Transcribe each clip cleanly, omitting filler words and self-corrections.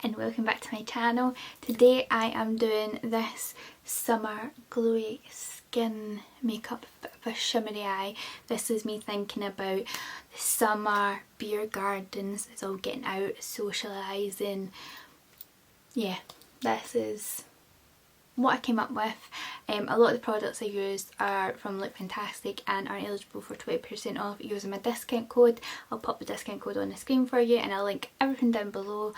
and welcome back to my channel. Today I am doing this summer glowy skin makeup, bit of a shimmery eye. This is me thinking about the summer, beer gardens, it's all getting out, socialising. Yeah, this is what I came up with. A lot of the products I used are from Look Fantastic and are eligible for 20% off using my discount code. I'll pop the discount code on the screen for you and I'll link everything down below.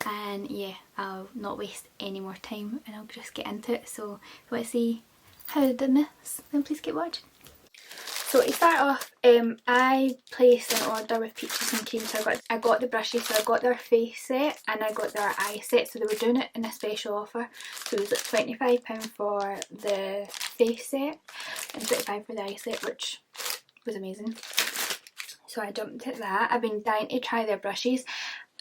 And yeah, I'll not waste any more time and I'll just get into it. So if you want to see how I did this, then please keep watching. So to start off, I placed an order with Peaches and Cream. So I got the brushes, so I got their face set and I got their eye set. So they were doing it in a special offer. So it was like £25 for the face set and £25 for the eye set, which was amazing. So I jumped at that. I've been dying to try their brushes.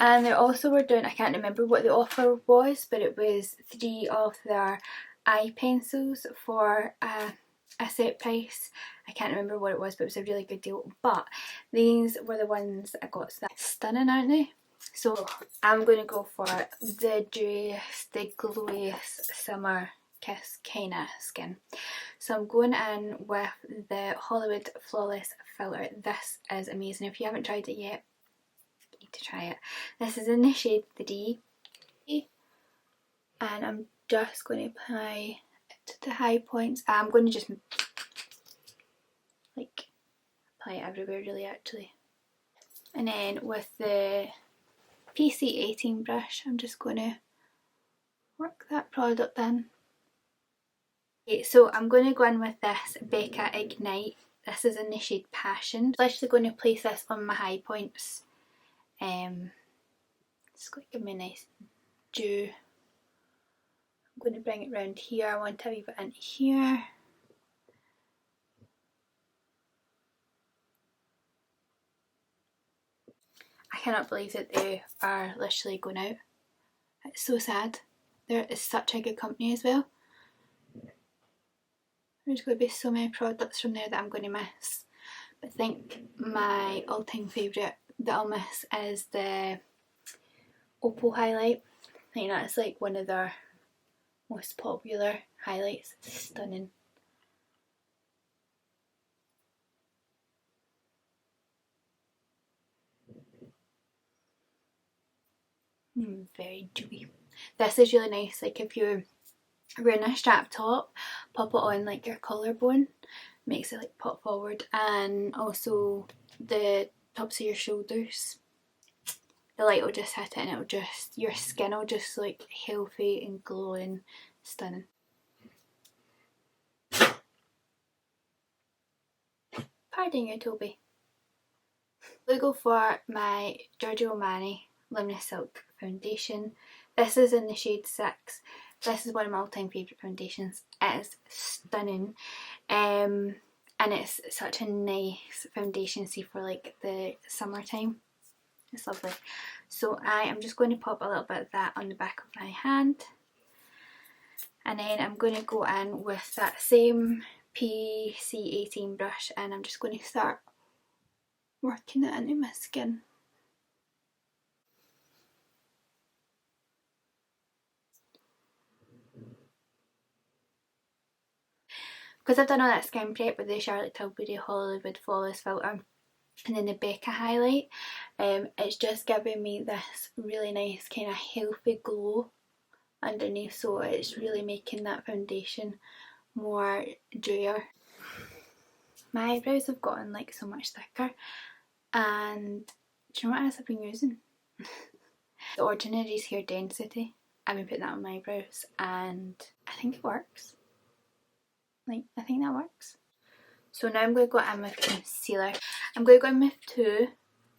And they also were doing, I can't remember what the offer was, but it was 3 of their eye pencils for a set price. I can't remember what it was, but it was a really good deal. But these were the ones I got. So that's stunning, aren't they? So I'm going to go for the dewiest, the glowiest summer kiss kind of skin. So I'm going in with the Hollywood Flawless Filter. This is amazing. If you haven't tried it yet, you need to try it. This is in the shade 3. And I'm just going to apply to the high points. I'm going to just like apply it everywhere really actually. And then with the PC18 brush I'm just going to work that product in. Okay, so I'm going to go in with this Becca Ignite. This is in the shade Passion. I'm actually going to place this on my high points. It's going to give me a nice dew. I'm going to bring it round here. I want a wee bit into here. I cannot believe that they are literally going out. It's so sad. There is such a good company as well. There's going to be so many products from there that I'm going to miss. But I think my all-time favourite that I'll miss is the Opal Highlight. I think that's like one of their most popular highlights. It's stunning. Very dewy. This is really nice, like if you're wearing a strap top, pop it on like your collarbone, makes it like pop forward, and also the tops of your shoulders. The light will just hit it and it'll just, your skin will just like healthy and glowing, stunning. Pardon you, Toby. We'll go for my Giorgio Manny Luminous Silk Foundation. This is in the shade 6. This is one of my all-time favourite foundations. It is stunning. And it's such a nice foundation, see, for like the summertime. It's lovely. So I am just going to pop a little bit of that on the back of my hand. And then I'm going to go in with that same PC18 brush and I'm just going to start working it into my skin. Because I've done all that skin prep with the Charlotte Tilbury Hollywood Flawless Filter and then the Becca Highlight, it's just giving me this really nice kind of healthy glow underneath, so it's really making that foundation more dewier. My eyebrows have gotten like so much thicker, and do you know what else I've been using? The Ordinary's Hair Density. I've been putting that on my eyebrows and I think it works. Like, I think that works. So now I'm going to go in with concealer. I'm going to go in with 2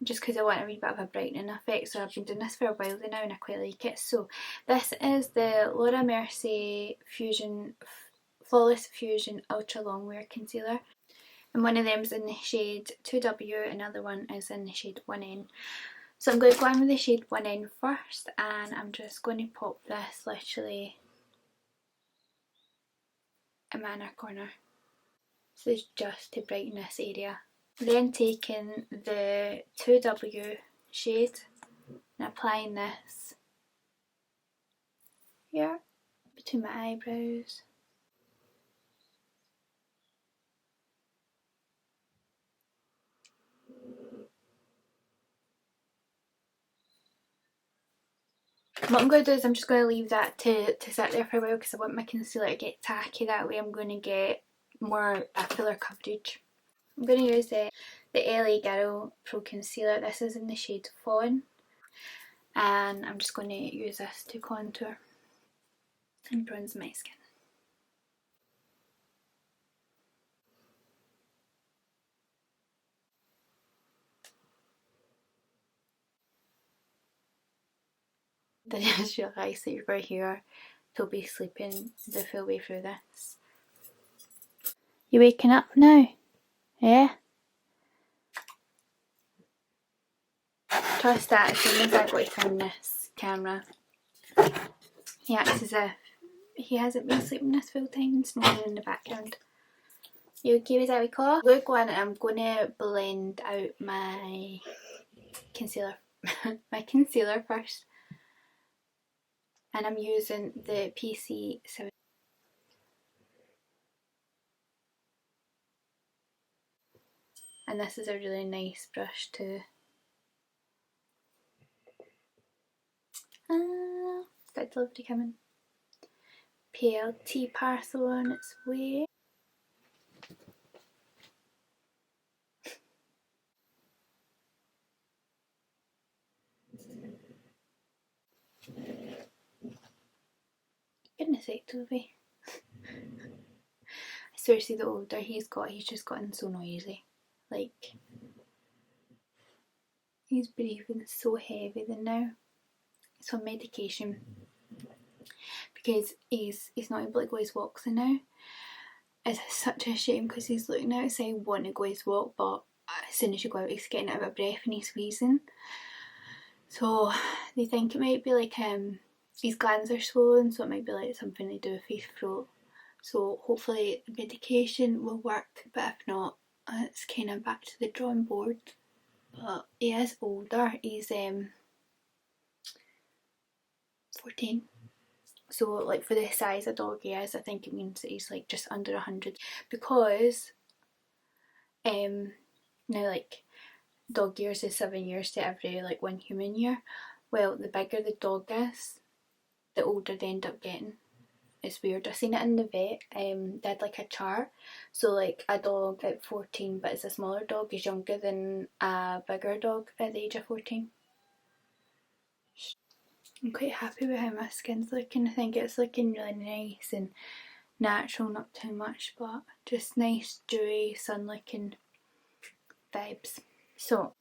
just because I want a wee bit of a brightening effect. So I've been doing this for a while now and I quite like it. So this is the Mercier Flawless Fusion Ultra Longwear Concealer. And one of them is in the shade 2W, another one is in the shade 1N. So I'm going to go in with the shade 1N first and I'm just going to pop this literally in my inner corner. This is just to brighten this area. Then taking the 2W shade and applying this here between my eyebrows. What I'm going to do is I'm just going to leave that to sit there for a while because I want my concealer to get tacky. That way I'm going to get more fuller coverage. I'm going to use the LA Girl Pro Concealer. This is in the shade Fawn. And I'm just going to use this to contour and bronze my skin. Then I just realised that you're going to hear Toby sleeping the full way through this. You waking up now? Yeah? Trust that as soon as I go to turn this camera, he acts as if he hasn't been sleeping this full time and snoring in the background. You okay with that wee call? I'm going to go in and I'm going to blend out my concealer. My concealer first. And I'm using the PC7. And this is a really nice brush too. Got delivery coming. PLT parcel on its way. Goodness sake, Toby. I seriously, the older he's just gotten so noisy. Like, he's breathing so heavy than now. He's on medication because he's not able to go his walks now. It's such a shame because he's looking outside wanting to go his walk, but as soon as you go out he's getting out of breath and he's wheezing. So they think it might be like his glands are swollen, so it might be like something to do with his throat. So hopefully the medication will work, but if not, it's kind of back to the drawing board. But he is older, he's 14. So like for the size of dog he is, I think it means that he's like just under 100. Because now like dog years is 7 years to every like 1 human year. Well, the bigger the dog is, the older they end up getting. It's weird. I seen it in the vet. They had like a chart. So like a dog at 14 but it's a smaller dog is younger than a bigger dog at the age of 14. I'm quite happy with how my skin's looking. I think it's looking really nice and natural, not too much, but just nice, dewy, sun-looking vibes. So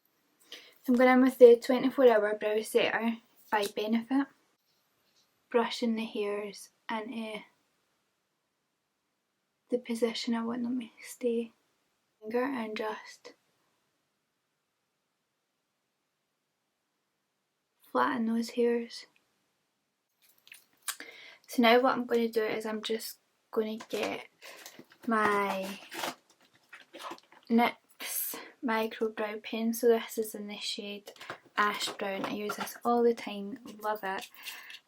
I'm going in with the 24-hour brow setter by Benefit. Brushing the hairs into the position I want them to stay. And just flatten those hairs. So now what I'm going to do is I'm just going to get my NYX micro brow pen. So this is in the shade Ash Brown. I use this all the time, love it.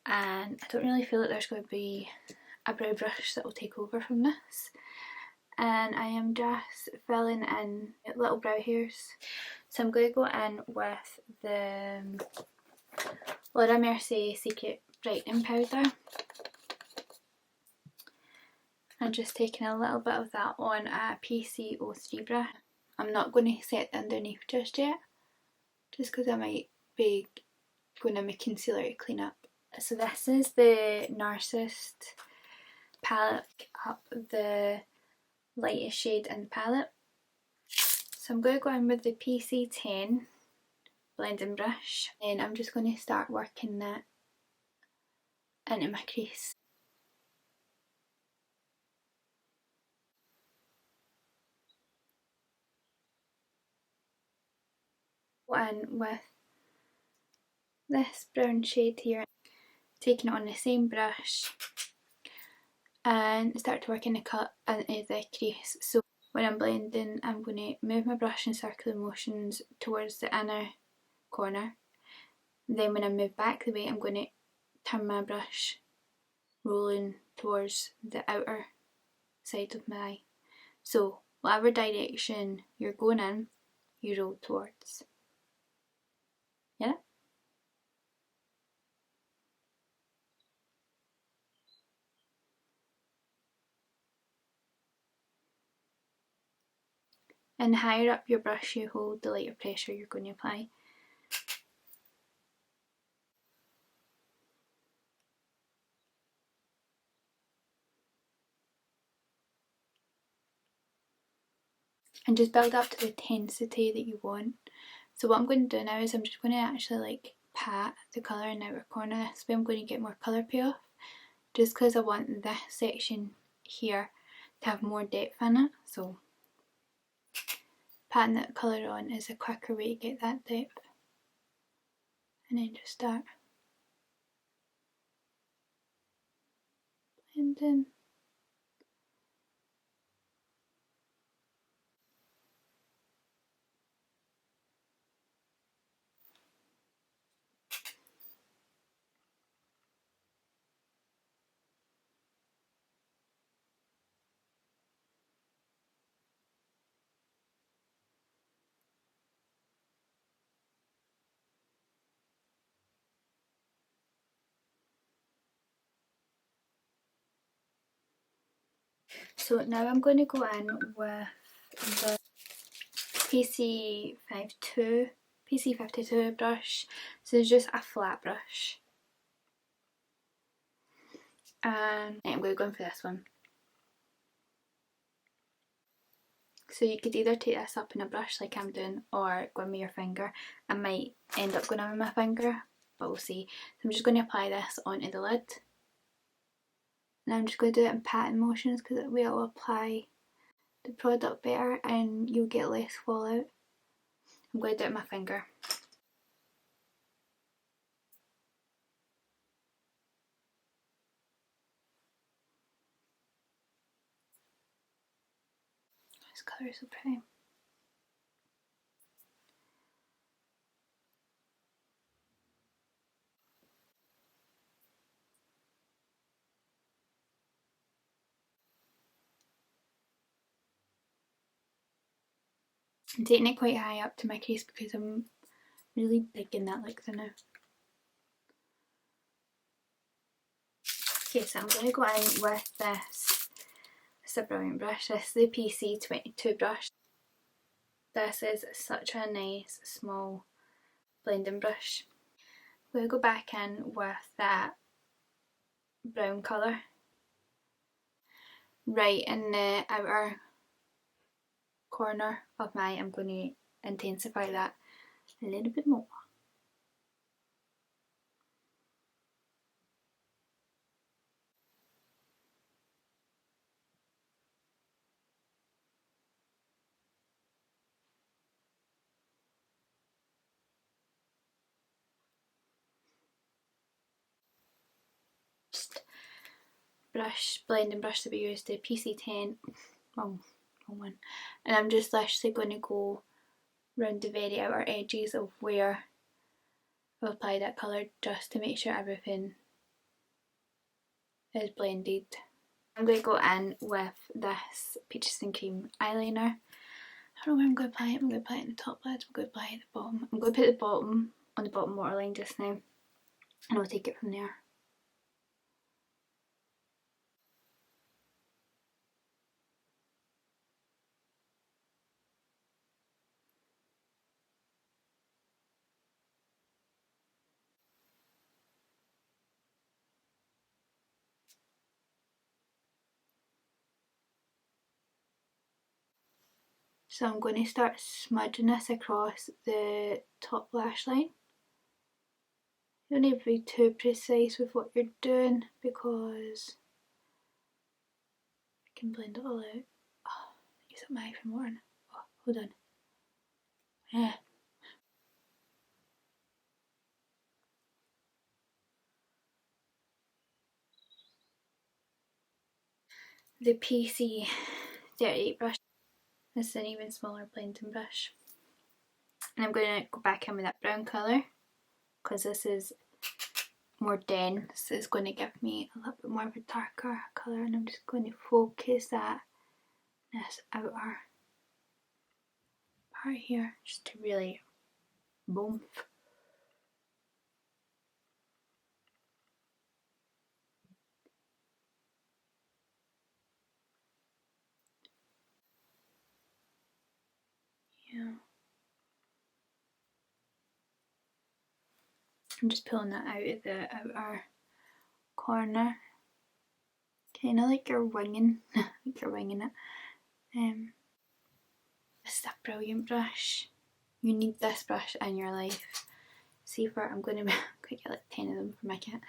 And I don't really feel like there's going to be a brow brush that will take over from this. And I am just filling in little brow hairs. So I'm going to go in with the Mercier Secret Brightening Powder. I'm just taking a little bit of that on a PC03 brush. I'm not going to set the underneath just yet, just because I might be going to my concealer to clean up. So this is the Narcissist palette. Pick up the lightest shade in the palette. So I'm going to go in with the PC10 blending brush, and I'm just going to start working that into my crease. Go in with this brown shade here, taking it on the same brush and start to work in the cut into the crease. So when I'm blending, I'm going to move my brush in circular motions towards the inner corner. Then when I move back the way, I'm going to turn my brush rolling towards the outer side of my eye. So whatever direction you're going in, you roll towards. Yeah? And the higher up your brush you hold, the lighter pressure you're going to apply. And just build up to the intensity that you want. So what I'm going to do now is I'm just going to actually like pat the colour in the outer corner. This way I'm going to get more colour payoff, just because I want this section here to have more depth in it. So patting that colour on is a quicker way to get that depth. And then just start blending. So now I'm going to go in with the PC52 brush. So it's just a flat brush. And I'm going to go in for this one. So you could either take this up in a brush like I'm doing, or go in with your finger. I might end up going in with my finger, but we'll see. So I'm just going to apply this onto the lid. And I'm just going to do it in patting motions because it will apply the product better and you'll get less fallout. I'm going to do it with my finger. This colour is so pretty. I'm taking it quite high up to my crease because I'm really digging that look now. Okay, so I'm going to go in with this. It's a brilliant brush. This is the PC22 brush. This is such a nice small blending brush. I'm going to go back in with that brown colour right in the outer corner of my eye. I'm going to intensify that a little bit more. Blending brush that we used, the PC10, wrong one, and I'm just literally going to go round the very outer edges of where I've applied that colour, just to make sure everything is blended. I'm going to go in with this Peaches and Cream eyeliner. I don't know where I'm going to apply it. I'm going to apply it in the top lid, I'm going to apply it at the bottom. I'm going to put the bottom on the bottom waterline just now, and I'll take it from there. So I'm going to start smudging this across the top lash line. You don't need to be too precise with what you're doing because I can blend it all out. Oh, use up my eye from water. Oh, hold on. Yeah. The PC38 brush. This is an even smaller blending brush. And I'm going to go back in with that brown colour because this is more dense. It's going to give me a little bit more of a darker colour, and I'm just going to focus that this outer part here just to really boom. Yeah. I'm just pulling that out of the outer corner. Kind of like you're winging, like you're winging it. This is a brilliant brush. You need this brush in your life. See for, I'm going to get like 10 of them for my cat.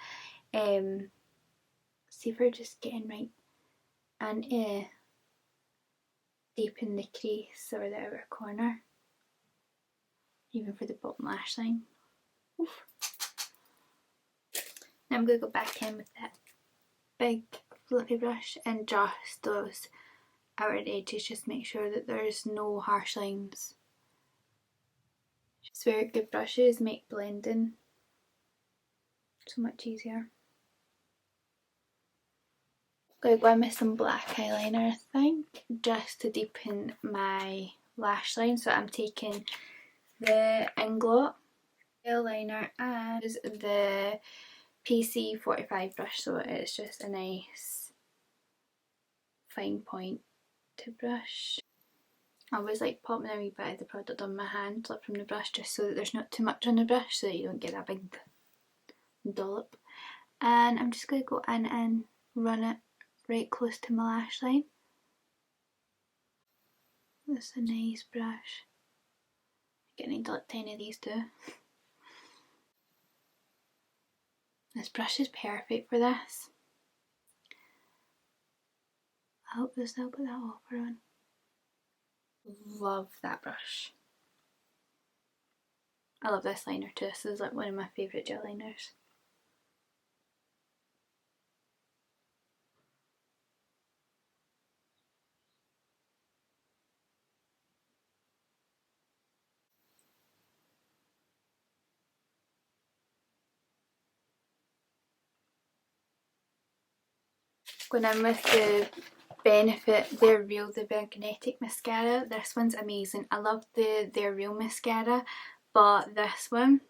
See for just getting right and deepen the crease or the outer corner. Even for the bottom lash line. Oof. Now I'm going to go back in with that big fluffy brush and just those outer edges, just make sure that there's no harsh lines. Just very good brushes make blending so much easier. I'm going to go in with some black eyeliner, I think, just to deepen my lash line. So I'm taking the Inglot eyeliner and the PC45 brush, so it's just a nice fine point to brush. I always like popping a wee bit of the product on my hand, like from the brush, just so that there's not too much on the brush, so that you don't get that big dollop. And I'm just going to go in and run it right close to my lash line. That's a nice brush. I need like 10 of these too. This brush is perfect for this. I hope there's no put that offer on. Love that brush. I love this liner too. This is like one of my favourite gel liners. Going in with the Benefit They're Real, the magnetic mascara. This one's amazing. I love the They're Real mascara, but this one,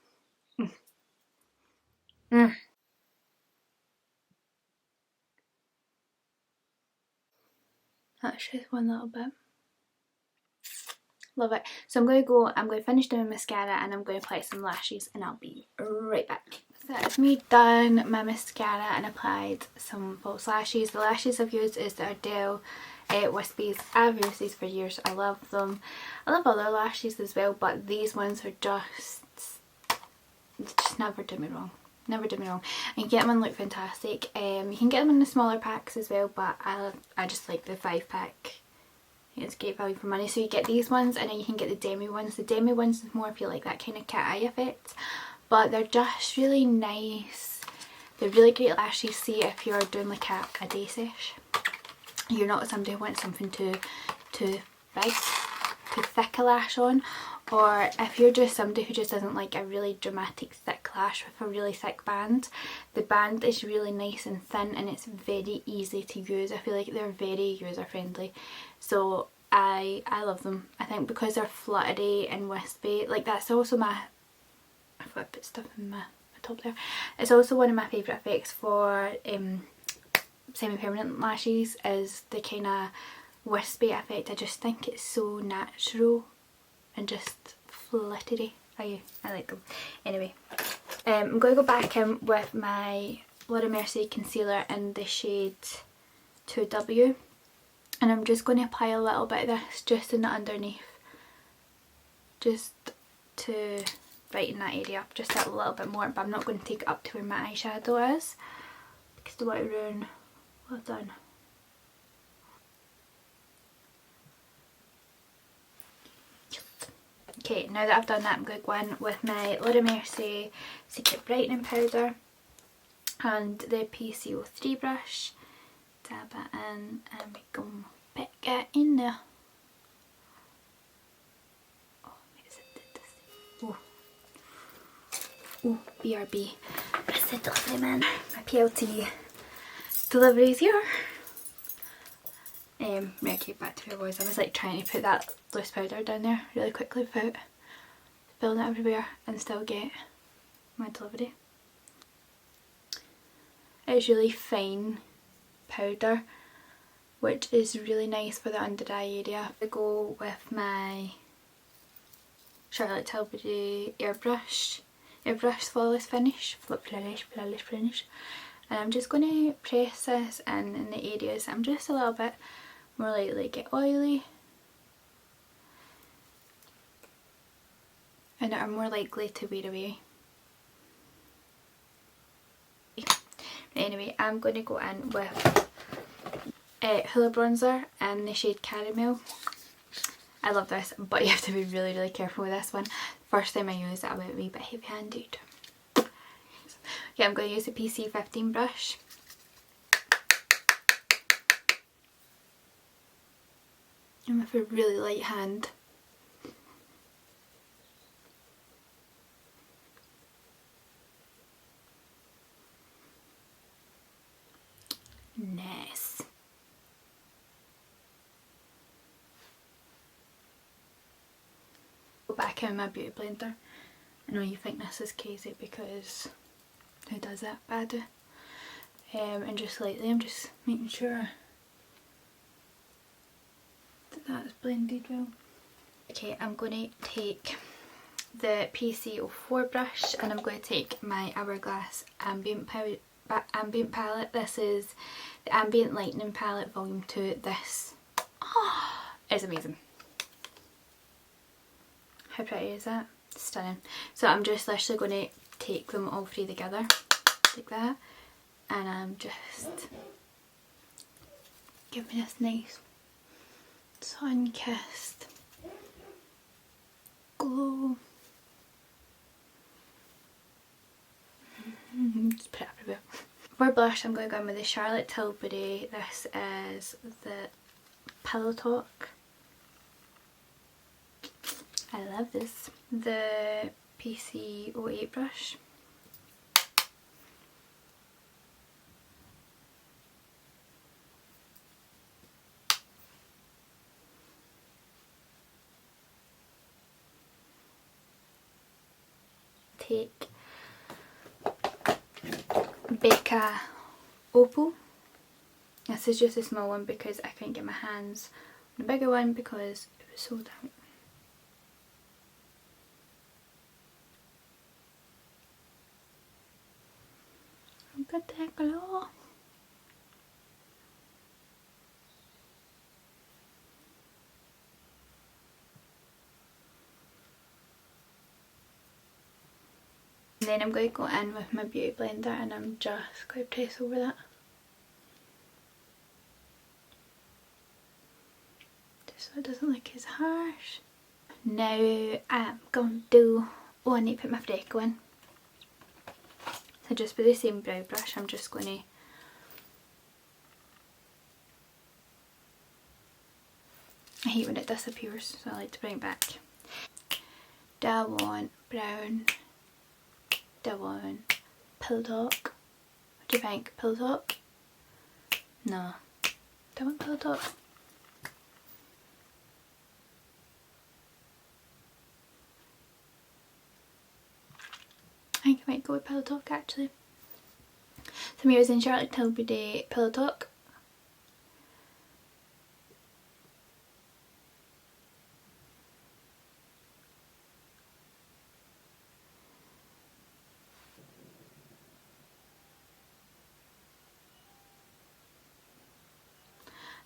that's just one little bit. Love it. So I'm going to finish doing mascara and I'm going to apply some lashes and I'll be right back. So that's me done my mascara and applied some false lashes. The lashes I've used is the Ardell Wispies. I've used these for years. I love them. I love other lashes as well, but these ones are just never do me wrong. Never do me wrong. And you get them and look fantastic. You can get them in the smaller packs as well, but I just like the 5-pack. It's great value for money. So you get these ones and then you can get the demi ones. The demi ones is more if you like that kind of cat eye effect, but they're just really nice. They're really great lashes. See if you're doing like a day sesh, you're not somebody who wants something too big, too thick a lash on, or if you're just somebody who just doesn't like a really dramatic thick lash with a really thick band. The band is really nice and thin and it's very easy to use. I feel like they're very user friendly, so I love them. I think because they're fluttery and wispy, like that's also my, I forgot to put stuff in my top there. It's also one of my favourite effects for semi-permanent lashes, is the kind of wispy effect. I just think it's so natural and just fluttery. I like them. Anyway, I'm going to go back in with my Mercier concealer in the shade 2W, and I'm just going to apply a little bit of this just in the underneath, just to brighten that area up just a little bit more, but I'm not going to take it up to where my eyeshadow is because I don't want to ruin what I've done. Okay, now that I've done that, I'm going to go in with my Mercier Secret Brightening Powder and the PCO3 brush. Dab it in and we go pick it in there. Oh, oh, BRB. the delivery man. My PLT delivery is here. Right, okay, back to where I was. I was like trying to put that loose powder down there really quickly without spilling it everywhere and still get my delivery. It's really fine powder, which is really nice for the under eye area. I go with my Charlotte Tilbury airbrush flawless finish, finish, and I'm just going to press this in the areas I'm just a little bit more likely to get oily and are more likely to wear away. Anyway, I'm going to go in with Hoola bronzer in the shade Caramel. I love this, but you have to be really careful with this one. First time I used it, I went a wee bit heavy handed. Okay, I'm going to use the PC15 brush. And with a really light hand. Nice. Go back in my beauty blender. I know you think this is crazy because who does that? But I do. And just slightly, I'm just making sure that that's blended well. Okay, I'm going to take the PC04 brush and I'm going to take my Hourglass Ambient palette. This is the Ambient Lightening palette volume 2. This is amazing. How pretty is that? Stunning. So I'm just literally going to take them all three together like that, and I'm just giving this nice sun-kissed glow. Just put it everywhere. For blush, I'm going to go in with the Charlotte Tilbury. This is the Pillow Talk. I love this. The PC08 brush. Take Becca Opal. This is just a small one because I couldn't get my hands on a bigger one because it was sold out. Look at that glow. And then I'm going to go in with my beauty blender and I'm just going to press over that. Just so it doesn't look as harsh. Now I'm going to do, I need to put my freckle in. So just with the same brow brush, I'm just going to I hate when it disappears, so I like to bring it back. Do I want brown? Do I want Pillow Talk? What do you think? Pillow Talk? No. Do I want Pillow Talk? I think I might go with Pillow Talk actually. So I'm using Charlotte Tilbury Pillow Talk.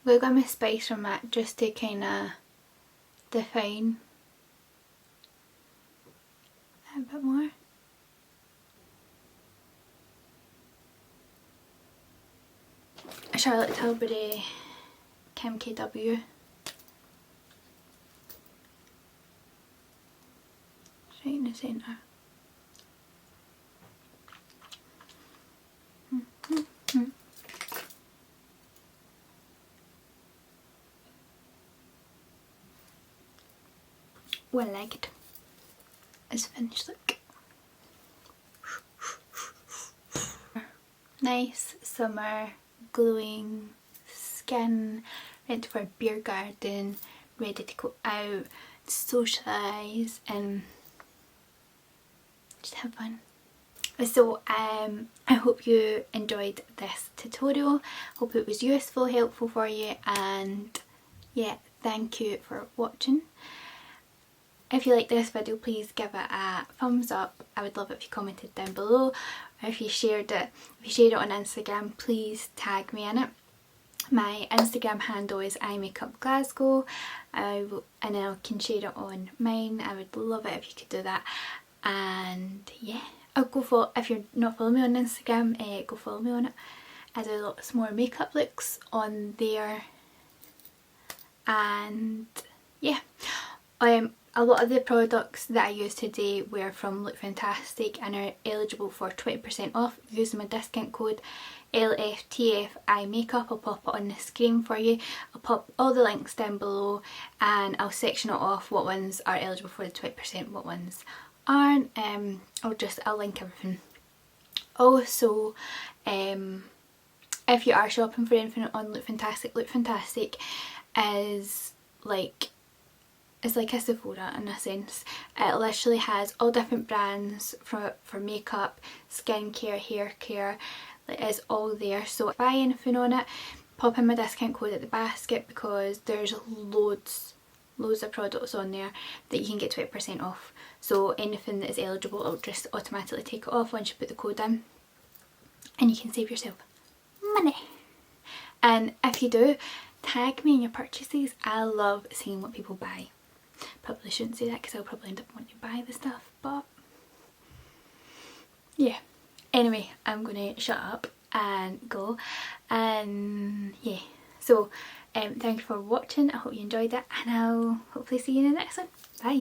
I'm going to go with my Spice from MAC just to kind of define a bit more. Charlotte Tilbury Kim KW. Right in the centre. One-legged is finished look. nice summer glowing skin, ready for a beer garden, ready to go out, socialise and just have fun. So I hope you enjoyed this tutorial, hope it was useful, helpful for you, and yeah, thank you for watching. If you like this video, please give it a thumbs up. I would love it if you commented down below, or if you shared it. If you shared it on Instagram, please tag me in it. My Instagram handle is imakeupglasgow, and I can share it on mine. I would love it if you could do that. And yeah, I'll go follow, if you're not following me on Instagram, go follow me on it. I do lots more makeup looks on there, and yeah, a lot of the products that I used today were from Look Fantastic and are eligible for 20% off using my discount code LFTFImakeup. I'll pop it on the screen for you. I'll pop all the links down below and I'll section it off what ones are eligible for the 20%, what ones aren't. I'll link everything. Also, if you are shopping for anything on Look Fantastic is like, it's like a Sephora in a sense. It literally has all different brands for makeup, skincare, hair care. It is all there. So if you buy anything on it, pop in my discount code at the basket, because there's loads of products on there that you can get 20% off. So anything that is eligible, it'll just automatically take it off once you put the code in, and you can save yourself money. And if you do, tag me in your purchases. I love seeing what people buy. Probably shouldn't say that because I'll probably end up wanting to buy the stuff, but yeah. Anyway, I'm gonna shut up and go, and yeah, so thank you for watching. I hope you enjoyed it, and I'll hopefully see you in the next one. Bye.